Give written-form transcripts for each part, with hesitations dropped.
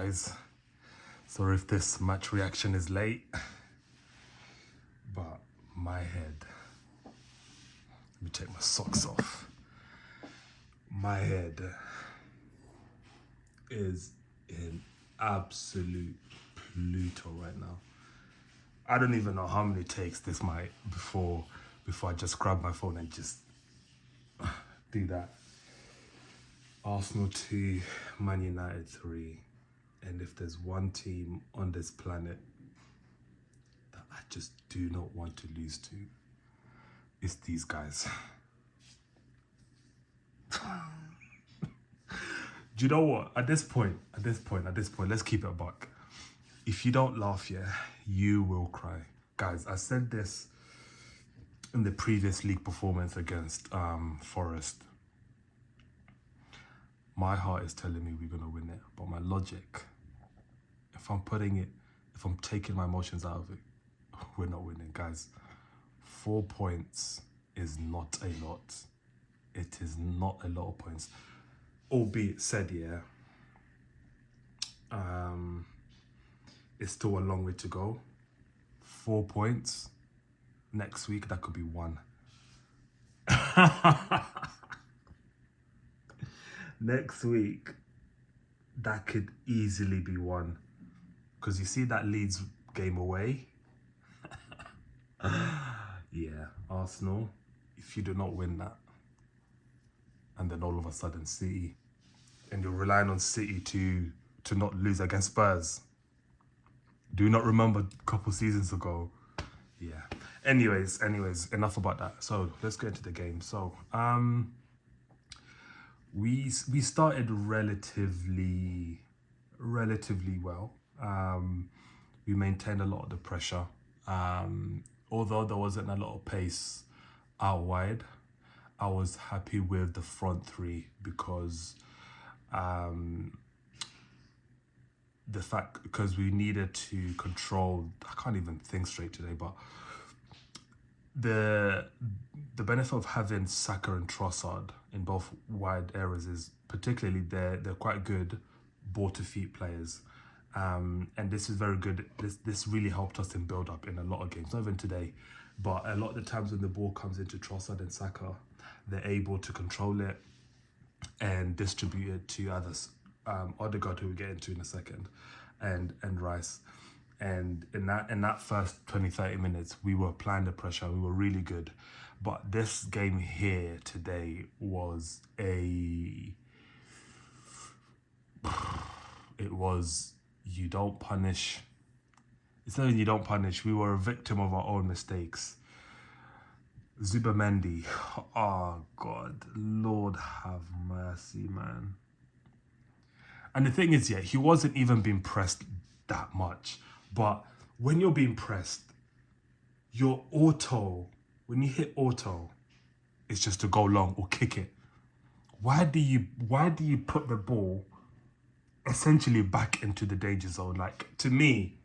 guys. Sorry if this match reaction is late, but my head, let me take my socks off. My head is in absolute Pluto right now. I don't even know how many takes this might before I just grab my phone and just do that. Arsenal 2, Man United 3. And if there's one team on this planet that I just do not want to lose to, it's these guys. Do you know what? At this point, let's keep it a buck. If you don't laugh, yeah, you will cry. Guys, I said this in the previous league performance against Forest. My heart is telling me we're going to win it, but my logic, if I'm taking my emotions out of it, we're not winning, guys. 4 points is not a lot. It is not a lot of points. Albeit said, yeah, it's still a long way to go. 4 points. Next week, that could be 1. Next week, that could easily be 1. Because you see that Leeds game away? Yeah, Arsenal, if you do not win that, and then all of a sudden City, and you're relying on City to not lose against Spurs. Do you not remember a couple seasons ago? Yeah. Anyways, enough about that. So let's get into the game. So we started relatively well. We maintained a lot of the pressure. Although there wasn't a lot of pace out wide, I was happy with the front three because because we needed to control, I can't even think straight today, but the benefit of having Saka and Trossard in both wide areas is particularly they're quite good ball to feet players. And this is very good. This really helped us in build up in a lot of games, not even today, but a lot of the times when the ball comes into Trossard and Saka, they're able to control it and distribute it to others. Odegaard, who we'll get into in a second, and Rice. And in that first 20-30 minutes, we were applying the pressure. We were really good. But this game here today was you don't punish. It's not that you don't punish. We were a victim of our own mistakes. Zubimendi, oh God, Lord have mercy, man. And the thing is, yeah, he wasn't even being pressed that much. But when you're being pressed, when you hit auto, it's just to go long or kick it. Why do you put the ball essentially back into the danger zone? Like, to me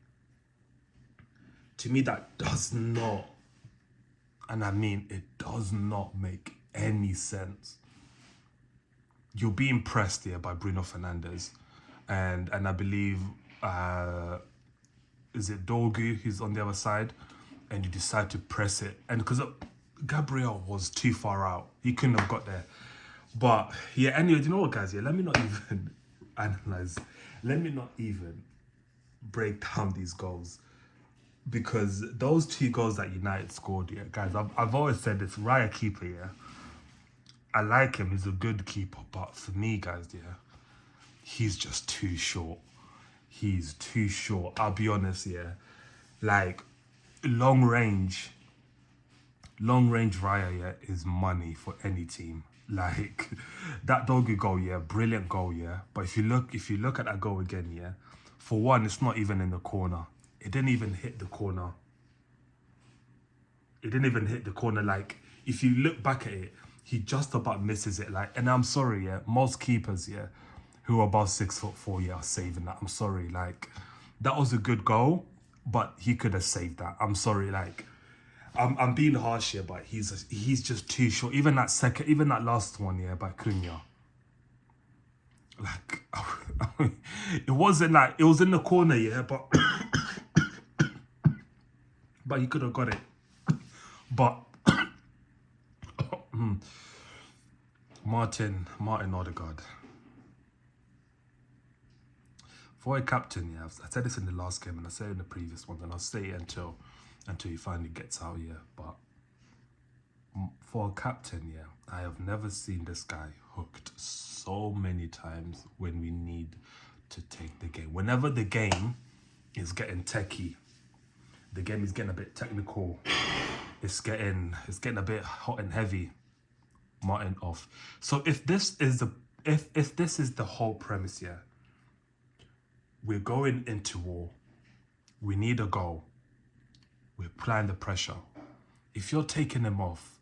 that does not, and I mean it does not make any sense. You're being pressed here by Bruno Fernandes, and I believe is it Dorgu who's on the other side, and you decide to press it, and because Gabriel was too far out, he couldn't have got there. But yeah, anyway, you know what, guys? Yeah, let me not even analyze. Let me not even break down these goals, because those 2 goals that United scored, yeah, guys, I've always said this. Raya keeper, yeah, I like him. He's a good keeper, but for me, guys, yeah, he's just too short. He's too short. I'll be honest, yeah. Like, long range Raya, yeah, is money for any team. Like, that Dogu goal, yeah, brilliant goal, yeah. But if you look at that goal again, yeah, for one, it's not even in the corner. It didn't even hit the corner. Like, if you look back at it, he just about misses it. Like, and I'm sorry, yeah, most keepers, yeah, who are above 6'4", yeah, are saving that. I'm sorry, like, that was a good goal, but he could have saved that. I'm sorry, like, I'm being harsh here, but he's just too short. Even that last one, yeah, by Cunha. Like, It wasn't like, it was in the corner, yeah, but but he could have got it. But Martin Odegaard. For a captain, yeah, I said this in the last game and I said it in the previous one, and I'll say it until he finally gets out here. But for a captain, yeah, I have never seen this guy hooked so many times when we need to take the game. Whenever the game is getting techie, the game is getting a bit technical, it's getting a bit hot and heavy, Martin off. So if this is the whole premise, yeah, we're going into war, we need a goal, we're applying the pressure. If you're taking him off,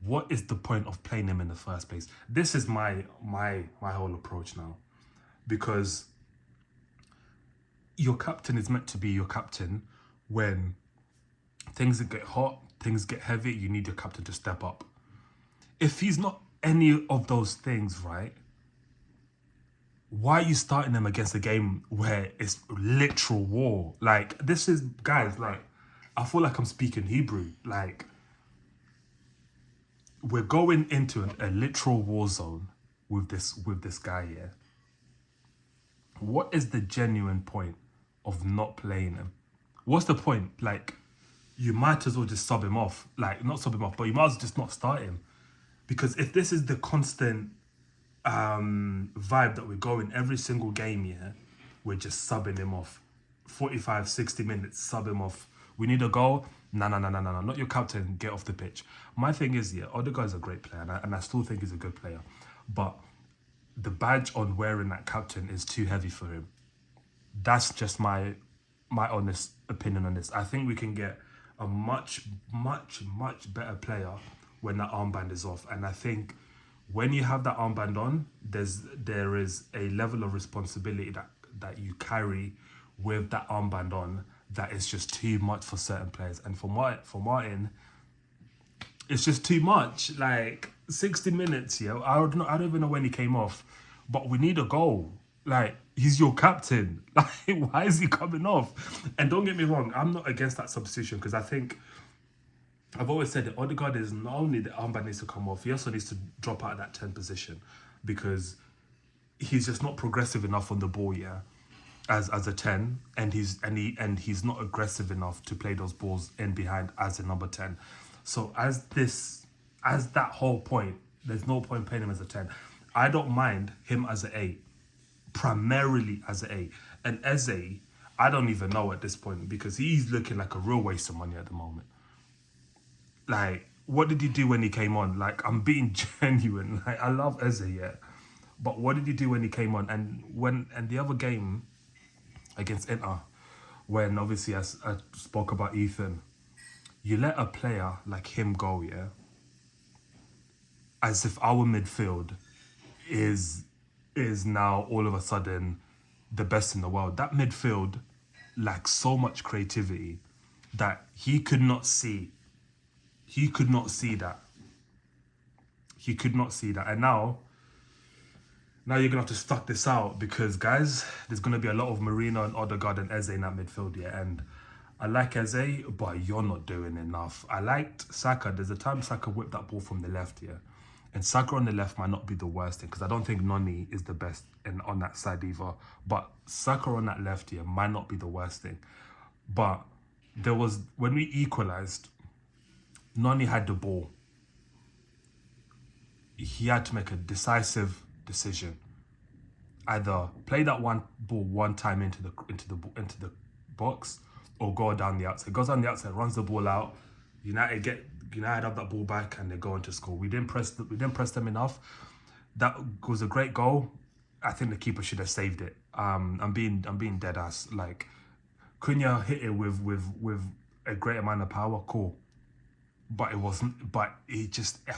what is the point of playing him in the first place? This is my whole approach now, because your captain is meant to be your captain when things get hot, things get heavy, you need your captain to step up. If he's not any of those things, right, why are you starting him against a game where it's literal war? Like, this is, guys, like, I feel like I'm speaking Hebrew. Like, we're going into a literal war zone with this guy here. What is the genuine point of not playing him? What's the point? Like, you might as well just sub him off. Like, not sub him off, but you might as well just not start him. Because if this is the constant vibe that we're going every single game, yeah, we're just subbing him off. 45, 60 minutes, sub him off. We need a goal. No, not your captain, get off the pitch. My thing is, yeah, Odegaard is a great player, and I still think he's a good player. But the badge on wearing that captain is too heavy for him. That's just my honest opinion on this. I think we can get a much better player when that armband is off. And I think when you have that armband on, there is a level of responsibility that you carry with that armband on that is just too much for certain players. And for Martin, it's just too much. Like, 60 minutes, yeah. I don't even know when he came off, but we need a goal. Like, he's your captain. Like, why is he coming off? And don't get me wrong, I'm not against that substitution, because I think I've always said that Odegaard is not only the armband needs to come off, he also needs to drop out of that 10 position, because he's just not progressive enough on the ball, yeah, as a 10, and he's not aggressive enough to play those balls in behind as a number 10. So as that whole point, there's no point playing him as a 10. I don't mind him as an 8, primarily as an 8. And Eze, I don't even know at this point, because he's looking like a real waste of money at the moment. Like, what did he do when he came on? Like, I'm being genuine. Like, I love Eze, yeah. But what did he do when he came on? And the other game against Inter, when obviously I spoke about Ethan, you let a player like him go, yeah, as if our midfield is now all of a sudden the best in the world. That midfield lacks so much creativity that he could not see. He could not see that. And now you're going to have to stuck this out, because, guys, there's going to be a lot of Marino and Odegaard and Eze in that midfield, yeah. And I like Eze, but you're not doing enough. I liked Saka. There's a time Saka whipped that ball from the left, yeah. And Saka on the left might not be the worst thing, because I don't think Noni is the best on that side either. But Saka on that left, yeah, might not be the worst thing. But there was, when we equalised, Noni had the ball. He had to make a decisive decision. Either play that one ball one time into the box, or go down the outside. Goes down the outside, runs the ball out. United have that ball back, and they go into score. We didn't press them enough. That was a great goal. I think the keeper should have saved it. I'm being dead ass. Like, Cunha hit it with a great amount of power. Cool. But it wasn't. But I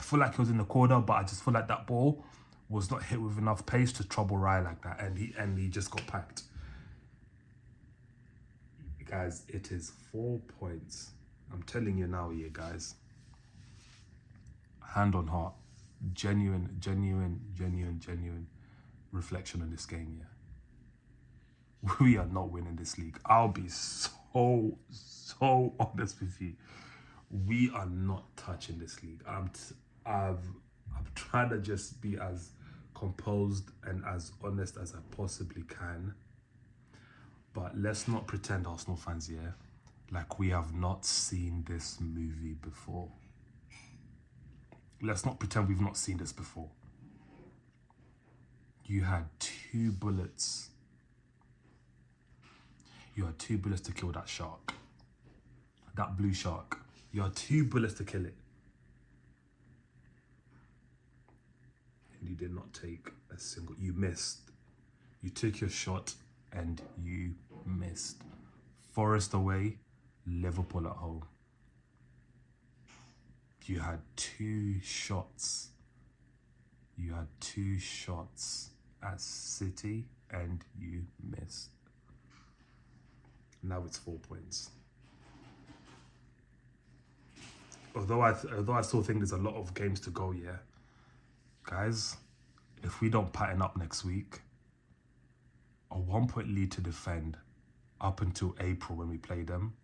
feel like he was in the corner. But I just feel like that ball was not hit with enough pace to trouble Raya like that, and he just got packed. Guys, it is 4 points. I'm telling you now, yeah, guys. Hand on heart, genuine reflection on this game, yeah. we are not winning this league. I'll be so honest with you. We are not touching this league. I'm trying to just be as composed and as honest as I possibly can. But let's not pretend, Arsenal fans, here, like we have not seen this movie before. Let's not pretend we've not seen this before. You had 2 bullets. You had 2 bullets to kill that shark. That blue shark. You had 2 bullets to kill it. And you did not take a single... You missed. You took your shot and you missed. Forest away, Liverpool at home. You had 2 shots. You had 2 shots at City and you missed. Now it's 4 points. Although I still think there's a lot of games to go, yeah. Guys, if we don't pattern up next week, a 1-point lead to defend up until April when we play them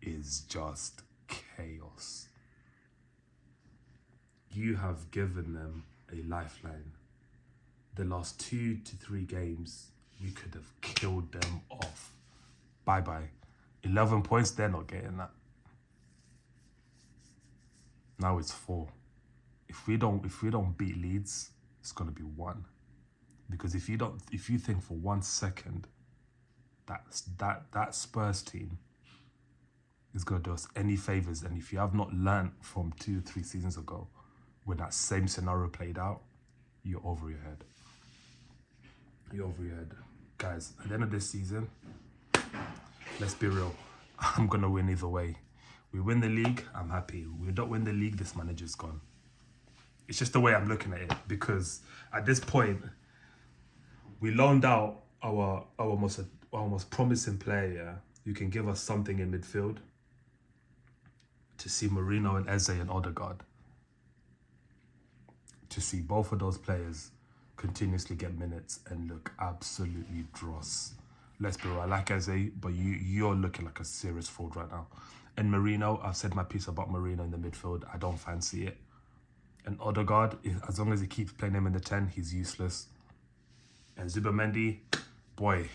is just chaos. You have given them a lifeline. The last 2 to 3 games, you could have killed them off. Bye-bye. 11 points, they're not getting that. Now it's 4. If we don't beat Leeds, it's gonna be 1. Because if you think for 1 second that Spurs team is gonna do us any favors, and if you have not learned from 2 or 3 seasons ago when that same scenario played out, you're over your head. You're over your head. Guys, at the end of this season, let's be real. I'm gonna win either way. We win the league, I'm happy. We don't win the league, this manager's gone. It's just the way I'm looking at it, because at this point, we loaned out our most promising player who can give us something in midfield to see Marino and Eze and Odegaard. To see both of those players continuously get minutes and look absolutely dross. Let's be real, I like Eze, but you're looking like a serious fraud right now. And Marino, I've said my piece about Marino in the midfield. I don't fancy it. And Odegaard, as long as he keeps playing him in the 10, he's useless. And Zubimendi, boy,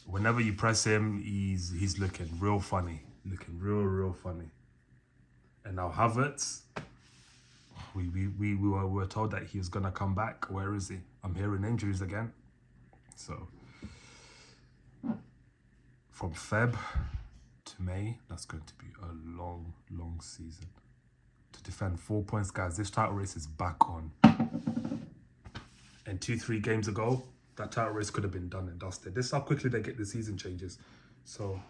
whenever you press him, he's looking real funny. Looking real funny. And now Havertz, we were told that he was going to come back. Where is he? I'm hearing injuries again. So, from Feb to May, that's going to be a long season. To defend 4 points, guys, this title race is back on. And 2-3 games ago, that title race could have been done and dusted. This is how quickly they get the season changes. So,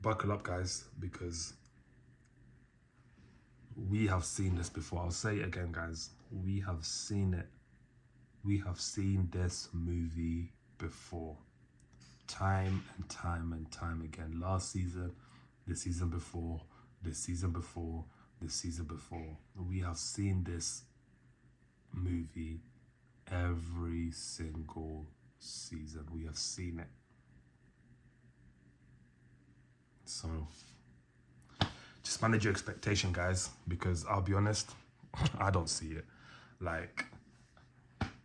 buckle up, guys, because we have seen this before. I'll say it again, guys. We have seen it. We have seen this movie before. Time and time again. Last season, the season before, the season before, the season before. We have seen this movie every single season. We have seen it. So, just manage your expectation, guys, because I'll be honest, I don't see it. Like,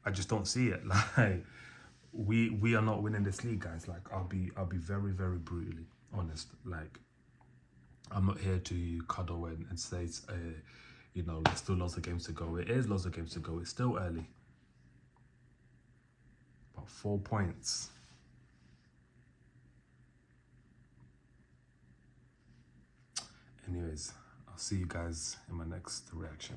I just don't see it. Like, we are not winning this league, guys. Like, I'll be very brutally honest. Like, I'm not here to cuddle and say it's there's still lots of games to go. It is lots of games to go. It's still early. But 4 points. Anyways, I'll see you guys in my next reaction.